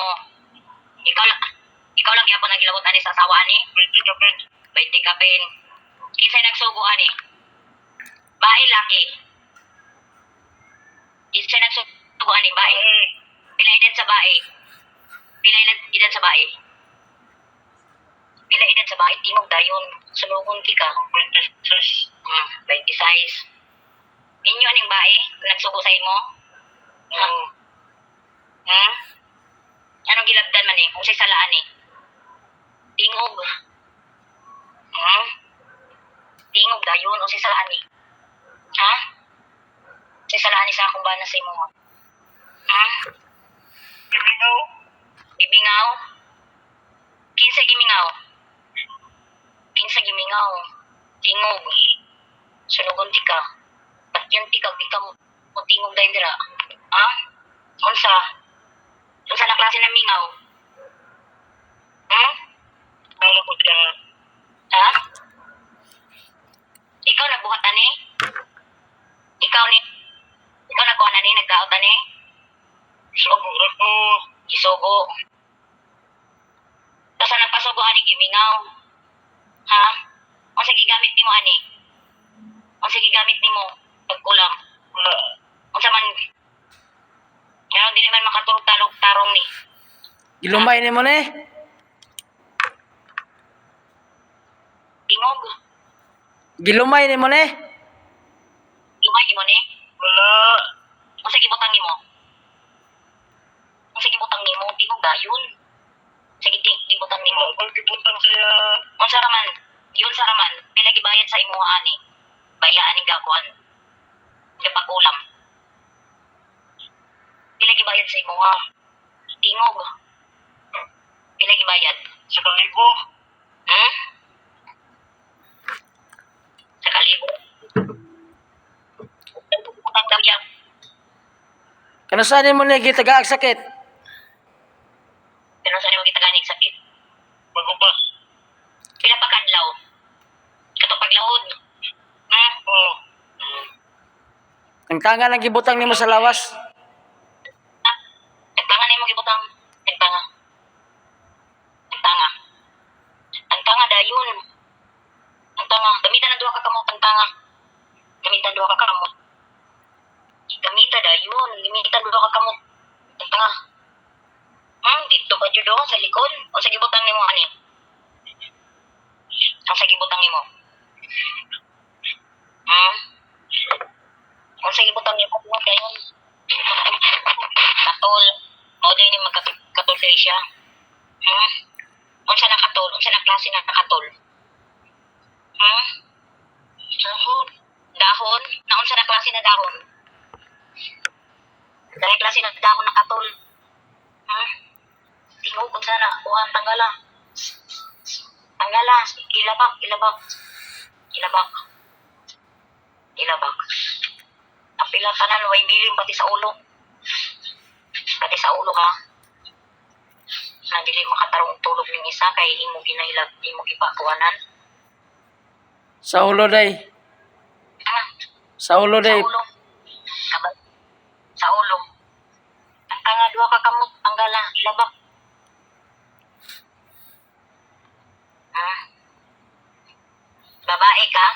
mo. Ikaw lang gyapon nagilabot ani sa asawa ani. 20 ka pin. 20 ka pin. Kinsay nagsugo ani? Bae laki. Kinsay nagsugo ani bae? Pila edad sa bae? Pila edad sa bae? Pila edad sa bae? Timog dayon. Sulugon ka. 26. 26. Inyo aning bae nagsugo sa imo? Anong gilabdan man eh? Kung sa'y salaan eh? Tingog. Tingog dayon. O sa'y salaan eh? Ha? Sa'y salaan eh sa akong bana sa imo. Gimingaw. Gimingaw? Kinsa gimingaw? Kinsa gimingaw? Tingog. Sunugon ti ka. Ba't yun ti ka? Di ka mo tingog dahin dira. Ha? Unsa? Unsa na klase ng mingaw? Malabot ka. Ha? Ikaw nagbuhat ani? Ikaw nagkuha na ni? Nagdaot ani? Isugo ko. Isugo. Tapos nagpasugo ani gimingaw. Ha? O sige gamit ni mo ani? O sige gamit ni mo? Pagkulang. Wala. O sa man ngayon dili man makatulog tarong ni. Gilumay ni mo ni? Tingog. Gilumay ni mo ni? Lumay ni mo ni? Wala. O sige butang ni mo? O sige butang ni mo? Tingog dayon. Sige butang ni mo. Pag ibutang siya. O saraman. Yun saraman. Pila gibayad sa imo ani. Bayaan ni gakuan. Kapagulam. Pila gibayad sa imo ha? Tingog. Pila gibayad? Sa kalibo. Sa kalibo. Utang daw yan. Kano saan mo ni gitagaag sakit? Pero saan mo kitaganig sakit? Bago pa. Pila pa kadlaw? Ikato paglahod. Oo. Ang tanga lang gibutang nimo sa lawas. Nagtanga na mo gibutang. Nagtanga. Ang tanga dayon. Ang tanga. Gamitan na duha ka kamot ang tanga. Gamitan duha ka kamot. Gamita dayon. Gamitan duha ka kamot. Ang tanga. Dito ka judo sa likod. O sa gibutang nimo ani? Ang sa gibutang nimo? Ang sa gibutang nimo kuha dayon. Katol. Mao din ni magkatol kay siya. Unsa na katol? Unsa na klase na katol? Dahon. Dahon? Na unsa na klase na dahon? Dahil klase na dahon na katol. Tingog unsa na kuha tanggala. Tanggala, ilabak. Apila tanan way bilim pati sa ulo. Pati sa ulo ha. Na dili makatarong tulog ning isa kay imo ginahilab, imo gipakuanan. Sa ulo day. Sa ulo day. Sa ulo. Sa ulo. Ang tanga duha ka kamot tanggala, ilabak. Babae ka?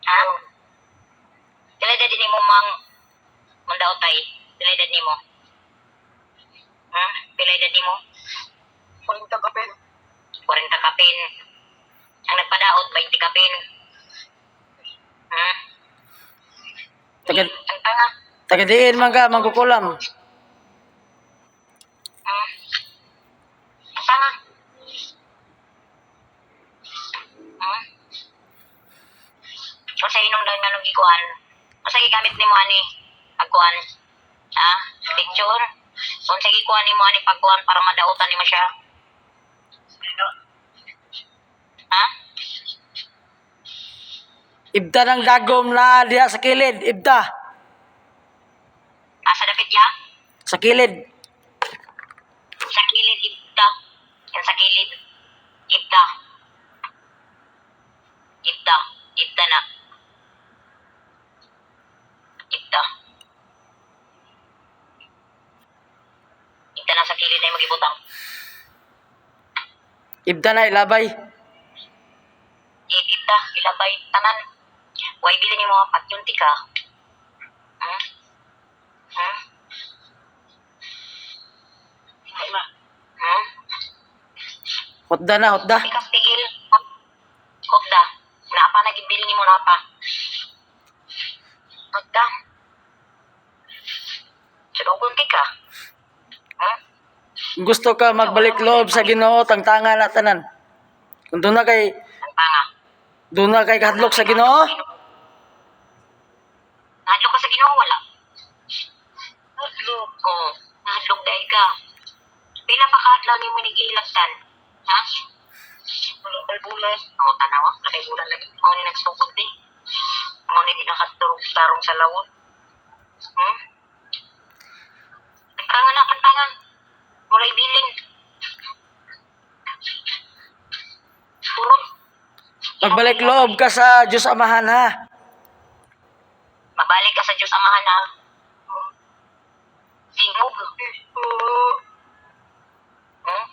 Ha? Pila edad ni mo mandaotay? Pila edad ni mo? Pila edad ni mo? 40 kapin. 40 kapin. Ang nagpadaot, 20 kapin. Ang tanga. Tagadiin man ka, mangkukulam. Ang tanga. O sa inom lang nga gikuan. O sa gigamit ni mo ani pagkuan. Picture. O sa gikuan ni mo ani pagkuan para madautan ni mo siya. Ibda ng dagom na diha sa kilid. Ibda. Sa dapit ya? Sa kilid. Sa kilid, ibda. Yan sa kilid. Ibda. Ibda na. Ibda na sa kilid ay magibutang. Ibda na ilabay. Ibda, ilabay, tanan. Huwag bilin yung mga patyunti ka. Hmm? Hmm? Hmm? Hotda na, hotda. Ikas tigil. Hotda. Napa nagibili ni mo napa. Hotda. Sudogon ka. Hmm? Gusto ka magbalik loob sa Ginoo tangtanga na tanan. Kung doon na kay kahadlok sa Ginoo, Nahadlok ka sa Ginoo, wala. Nahadlok. Oo. Nahadlok dahil ka. Pila pa kahadlaw ni mo nigilagtan? Ha? Wala kay bulan. Oo, tanawa. Wala kay bulan lagi. Ako ni nagsukod din. Ako ni di nakaturong sa lawon. Hmm? Kangan na, kantangan. Mula ibilin. Turun. magbalik loob ka sa Diyos Amahan ha. Mabalik ka sa Diyos Amahan ha. Tingog. Hmm?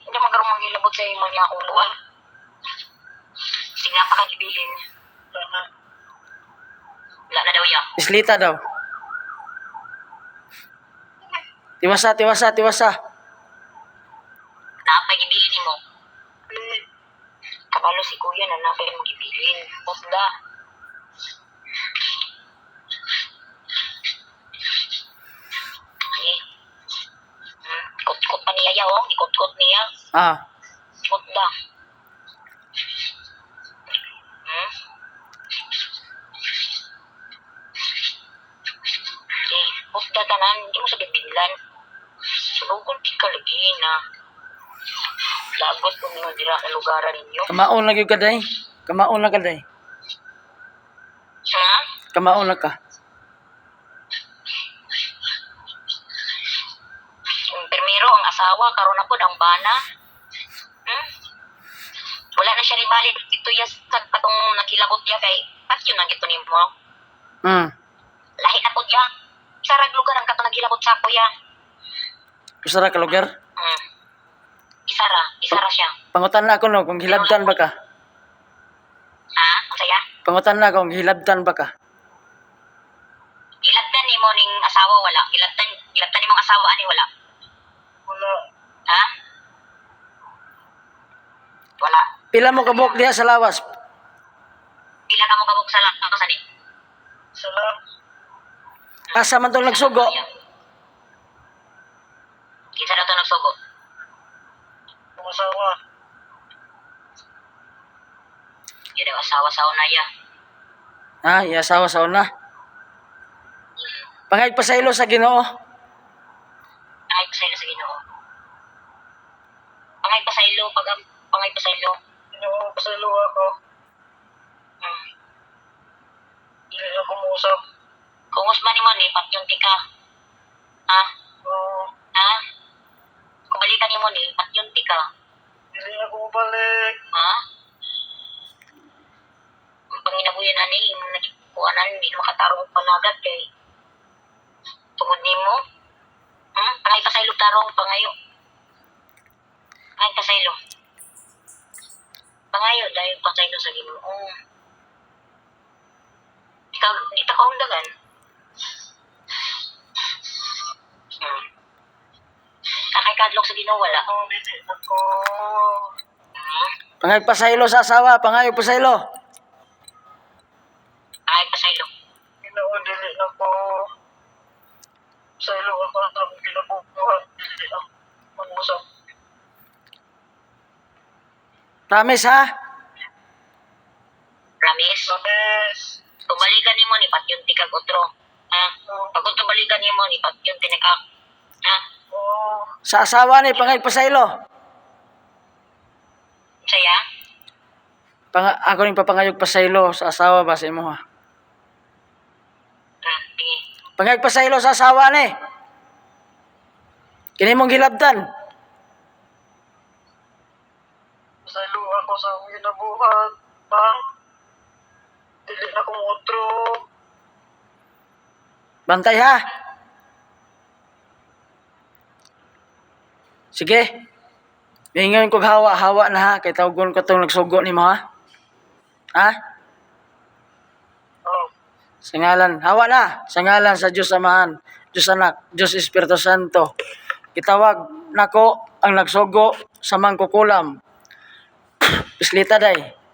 Hindi magkaroon manghilabot sa imo niya akong buwan. Sige pa kagibilin. Wala na daw yan. Islita daw. Tiwasa, tiwasa, tiwasa. Napay gibilin mo. Kabalo si kuya na napay mo gibilin. Pusda. Okay. Kot-kot pa niya yaw. Ikot-kot niya. Ah, Pusda. Hmm? Okay. Pusda tanan. Hindi mo sa bibilan. Subugon ka lagi na. Lagot ko nyo dira sa lugaran ninyo. kamaon lagi ka day. Kamaon na ka day. Ha? Kamaon na ka. Primero ang asawa, karon na po ang bana. Hmm? Wala na siya libali dito ya sa patong nakilabot ya kay patyo na gito nimo. Hmm. Lahi na po ya. Sarag lugar ang katong nagilabot sa kuya. Usara ka lugar. Hmm. Isara siya. Pangutan na ako no, kung hilabtan ba ka. Ha? Ang saya? Pangutan na kung hilabtan ba ka. Ilagdan ni mo ning asawa wala. Ilagdan ni mong asawa ani wala. Wala. Ha? Wala. Pila mo kabuk diha sa lawas. Pila ka mo kabuk sa lang ako sani. Sa lang. Asa man tong nagsugo. Kinsa na to nagsugo? Ang asawa. Yun ang asawa sa una ya. Ha, iasawa sa una. Pangay pasaylo sa Ginoo. Pangay pasaylo sa Ginoo. Pangay pasaylo pangay pasaylo. Ginoo pasaylo ako. Dili ako muusap. Kung usman mo ni patyunti ka. Ha? Oo. Ha? Kung balikan ni mo ni patyunti ka. Dili ako balik. Ha? Ang panginabuyan ani yung nagikuanan hindi na makatarong panagat kay tungod nimo. Pangay pasaylo tarong pangayo. Pangay pasaylo. Pangayo dahil pasaylo sa Ginoo. Ikaw, di ta kaundagan. Kakay kadlok sa Ginoo wala. Oh, dili ako. Pangay pasaylo sa asawa, pangay pasaylo. Ay pasaylo. Ginoo dili na ko sa ilo ako ang kinabubuhan dili ako mag-usap. Promise ha? Promise. Promise. Tubalikan nimo ni patyunti kag otro. Ha? Pag tubalikan nimo ni patyunti na ka. Ha? Oo. Sa asawa ni pangay pasaylo. Saya? Ako ning papangayog pasaylo sa asawa ba sa imo ha? Sige. Pangay pasaylo sa asawa ni. Kini mong hilabtan. Sa ilo ako sa akong kinabuhan. Bang. Dili na kong otro. Bantay ha. Sige. Mingon kog hawa na ha, kay tawgon ko tong nagsugo nimo ha. Ha? Oh. Sa ngalan, hawa na, sa ngalan sa Diyos Amahan, Diyos Anak, Diyos Espiritu Santo. Itawag nako ang nagsugo sa mangkukulam. Pislita day.